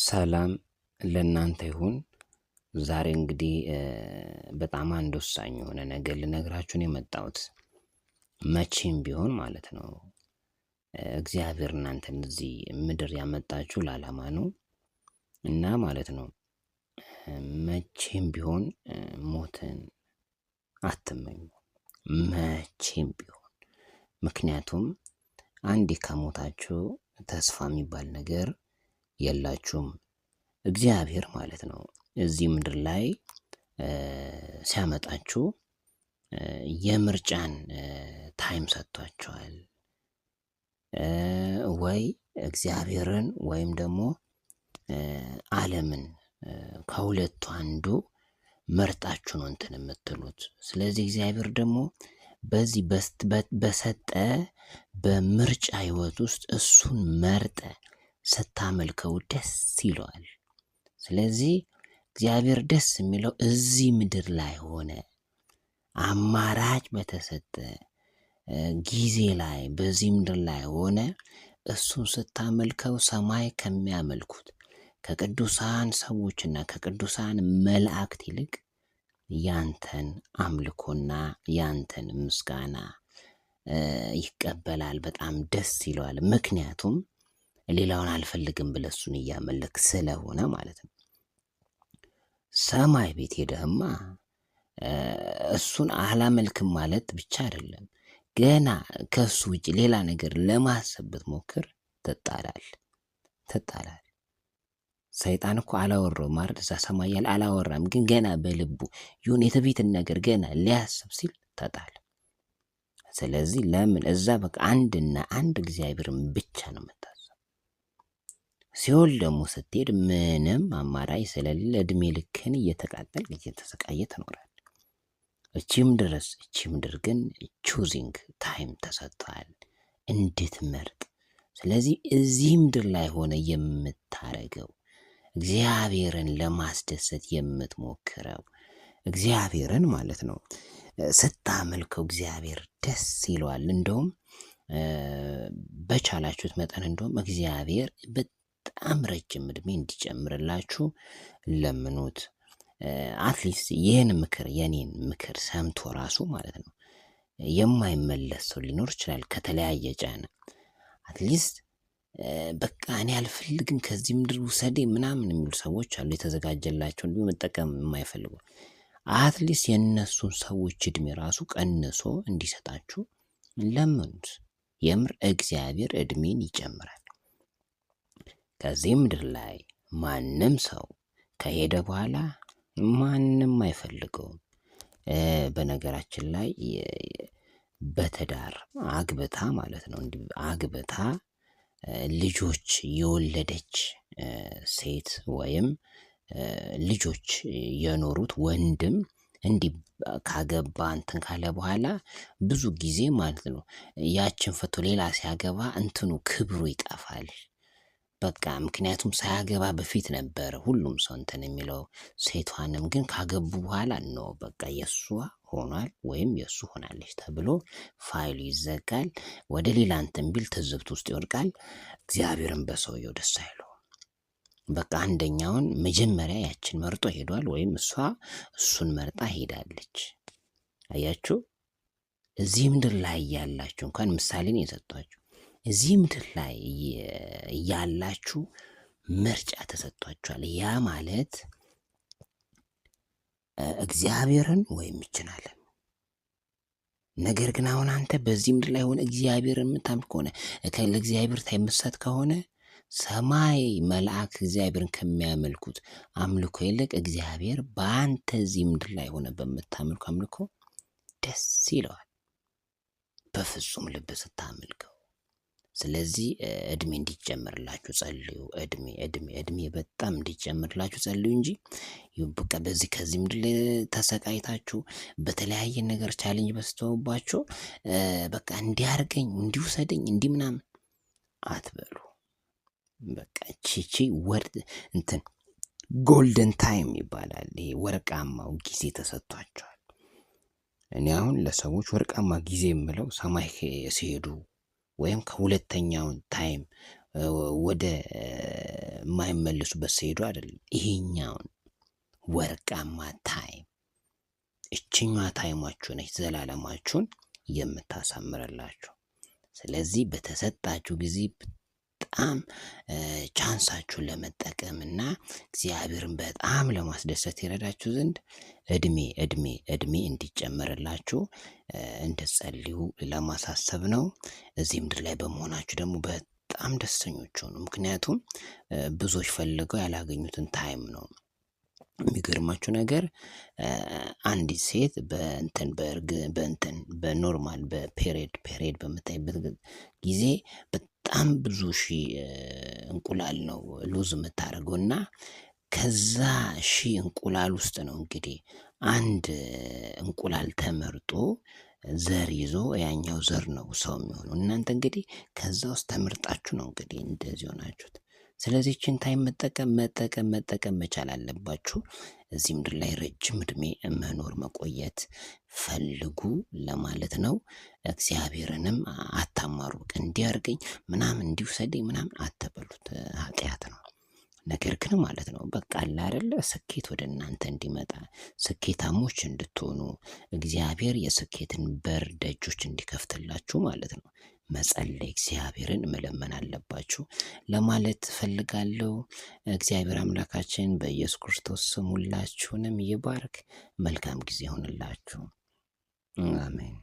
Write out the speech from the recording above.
ሰላም ለእናንተ ይሁን። ዛሬ እንግዲህ በጣም አንድ ወሳኝ የሆነ ነገር ልነግራችሁ ነው የመጣሁት። መቼም ቢሆን ማለት ነው እግዚአብሔር እናንተን እዚህ ምድር ያመጣችሁ ለዓላማ ነው እና ማለት ነው መቼም ቢሆን ሞትን አትመኙ። መቼም ቢሆን ምክንያቱም አንዴ ከሞታችሁ ተስፋ የሚባል ነገር የላችሁም። እግዚአብሔር ማለት ነው እዚህ ምድር ላይ ሲያመጣችሁ የምርጫን ታይም ሰጥቷቸዋል። ወይ እግዚአብሔርን ወይም ደግሞ ዓለምን ከሁለቱ አንዱ መርጣችሁ ነው እንትን የምትሉት። ስለዚህ እግዚአብሔር ደግሞ በዚህ በሰጠ በምርጫ ህይወት ውስጥ እሱን መርጠ ስታመልከው ደስ ይለዋል። ስለዚህ እግዚአብሔር ደስ የሚለው እዚህ ምድር ላይ ሆነ አማራጭ በተሰጠ ጊዜ ላይ በዚህ ምድር ላይ ሆነ እሱን ስታመልከው ሰማይ ከሚያመልኩት ከቅዱሳን ሰዎችና ከቅዱሳን መላእክት ይልቅ ያንተን አምልኮና ያንተን ምስጋና ይቀበላል። በጣም ደስ ይለዋል። ምክንያቱም ሌላውን አልፈልግም ብለህ እሱን እያመለክ ስለሆነ ማለት ነው። ሰማይ ቤት ሄደህማ እሱን አላመልክም ማለት ብቻ አይደለም፣ ገና ከሱ ውጭ ሌላ ነገር ለማሰብ ብትሞክር ትጣላል። ሰይጣን እኮ አላወራው ማለት እዛ ሰማይ ያለ አላወራም፣ ግን ገና በልቡ ይሁን የትዕቢትን ነገር ገና ሊያስብ ሲል ተጣል። ስለዚህ ለምን እዛ በቃ አንድና አንድ እግዚአብሔርን ብቻ ነው የምታስብ። ሲኦል ደግሞ ስትሄድ ምንም አማራጭ ስለሌለ እድሜ ልክን እየተቃጠል እየተሰቃየ ትኖራል። እቺ ምድር ግን ቹዚንግ ታይም ተሰጥቷል እንድትመርጥ። ስለዚህ እዚህ ምድር ላይ ሆነ የምታረገው እግዚአብሔርን ለማስደሰት የምትሞክረው እግዚአብሔርን ማለት ነው ስታመልከው እግዚአብሔር ደስ ይለዋል። እንደውም በቻላችሁት መጠን እንደውም እግዚአብሔር በጣም ረጅም እድሜ እንዲጨምርላችሁ ለምኑት። አትሊስት ይህን ምክር የኔን ምክር ሰምቶ ራሱ ማለት ነው የማይመለስ ሰው ሊኖር ይችላል ከተለያየ ጫና። አትሊስት በቃ እኔ አልፈልግም ከዚህ ምድር ውሰዴ ምናምን የሚሉ ሰዎች አሉ፣ የተዘጋጀላቸው እንዲሁ መጠቀም የማይፈልጉ። አትሊስት የእነሱን ሰዎች እድሜ ራሱ ቀንሶ እንዲሰጣችሁ ለምኑት። የምር እግዚአብሔር እድሜን ይጨምራል። ከዚህ ምድር ላይ ማንም ሰው ከሄደ በኋላ ማንም አይፈልገውም። በነገራችን ላይ በትዳር አግብታ ማለት ነው እንዲህ አግብታ ልጆች የወለደች ሴት ወይም ልጆች የኖሩት ወንድም እንዲህ ካገባ እንትን ካለ በኋላ ብዙ ጊዜ ማለት ነው ያችን ፈቶ ሌላ ሲያገባ እንትኑ ክብሩ ይጠፋል። በቃ ምክንያቱም ሳያገባ በፊት ነበር ሁሉም ሰው እንትን የሚለው። ሴቷንም ግን ካገቡ በኋላ ነው በቃ የእሷ ሆኗል ወይም የእሱ ሆናለች ተብሎ ፋይሉ ይዘጋል። ወደ ሌላ እንትን ቢል ትዝብት ውስጥ ይወድቃል። እግዚአብሔርን በሰውየው ደስ አይለው። በቃ አንደኛውን መጀመሪያ ያችን መርጦ ሄዷል፣ ወይም እሷ እሱን መርጣ ሄዳለች። አያችሁ፣ እዚህ ምድር ላይ ያላችሁ እንኳን ምሳሌን የሰጧችሁ እዚህ ምድር ላይ ያላችሁ ምርጫ ተሰጥቷችኋል። ያ ማለት እግዚአብሔርን ወይም ይችላል። ነገር ግን አሁን አንተ በዚህ ምድር ላይ ሆነ እግዚአብሔርን የምታምልክ ከሆነ ለእግዚአብሔር የምትሰጥ ከሆነ ሰማይ መልአክ እግዚአብሔርን ከሚያመልኩት አምልኮ ይልቅ እግዚአብሔር በአንተ እዚህ ምድር ላይ ሆነ በምታመልኩ አምልኮ ደስ ይለዋል፣ በፍጹም ልብ ስታመልከው። ስለዚህ እድሜ እንዲጨምርላችሁ ጸልዩ። እድሜ በጣም እንዲጨምርላችሁ ጸልዩ እንጂ በቃ በዚህ ከዚህ ምድር ላይ ተሰቃይታችሁ በተለያየ ነገር ቻሌንጅ በስተውባችሁ በቃ እንዲያርገኝ እንዲውሰደኝ እንዲህ ምናምን አትበሉ። በቃ ቺቺ ወርድ እንትን ጎልደን ታይም ይባላል። ይሄ ወርቃማው ጊዜ ተሰጥቷቸዋል። እኔ አሁን ለሰዎች ወርቃማ ጊዜ የምለው ሰማይ ሲሄዱ ወይም ከሁለተኛው ታይም ወደ የማይመለሱበት ሲሄዱ አይደለም። ይሄኛውን ወርቃማ ታይም እችኛዋ ታይማችሁ ነች ዘላለማችሁን የምታሳምርላችሁ። ስለዚህ በተሰጣችሁ ጊዜ በጣም ቻንሳችሁን ለመጠቀም እና እግዚአብሔርን በጣም ለማስደሰት ይረዳችሁ ዘንድ እድሜ እንዲጨመርላችሁ እንድትጸልዩ ለማሳሰብ ነው። እዚህ ምድር ላይ በመሆናችሁ ደግሞ በጣም ደስተኞች ሆኑ። ምክንያቱም ብዙዎች ፈልገው ያላገኙትን ታይም ነው። የሚገርማችሁ ነገር አንዲት ሴት በኖርማል በፔሬድ በምታይበት ጊዜ በጣም ብዙ ሺህ እንቁላል ነው ሉዝ የምታደርገው እና ከዛ ሺህ እንቁላል ውስጥ ነው እንግዲህ አንድ እንቁላል ተመርጦ ዘር ይዞ ያኛው ዘር ነው ሰው የሚሆነው። እናንተ እንግዲህ ከዛ ውስጥ ተመርጣችሁ ነው እንግዲህ እንደዚህ ሆናችሁት። ስለዚህ ይህችን ታይም መጠቀም መቻል አለባችሁ። እዚህ ምድር ላይ ረጅም እድሜ መኖር መቆየት ፈልጉ ለማለት ነው። እግዚአብሔርንም አታማሩ። እንዲያርገኝ ምናምን እንዲውሰደኝ ምናምን አትበሉት፣ ኃጢአት ነው። ነገር ግን ማለት ነው በቃ አለ አይደለ ስኬት ወደ እናንተ እንዲመጣ ስኬታሞች እንድትሆኑ እግዚአብሔር የስኬትን በር ደጆች እንዲከፍትላችሁ ማለት ነው መጸለይ እግዚአብሔርን መለመን አለባችሁ ለማለት ፈልጋለሁ። እግዚአብሔር አምላካችን በኢየሱስ ክርስቶስ ስም ሁላችሁንም ይባርክ። መልካም ጊዜ ይሆንላችሁ። አሜን።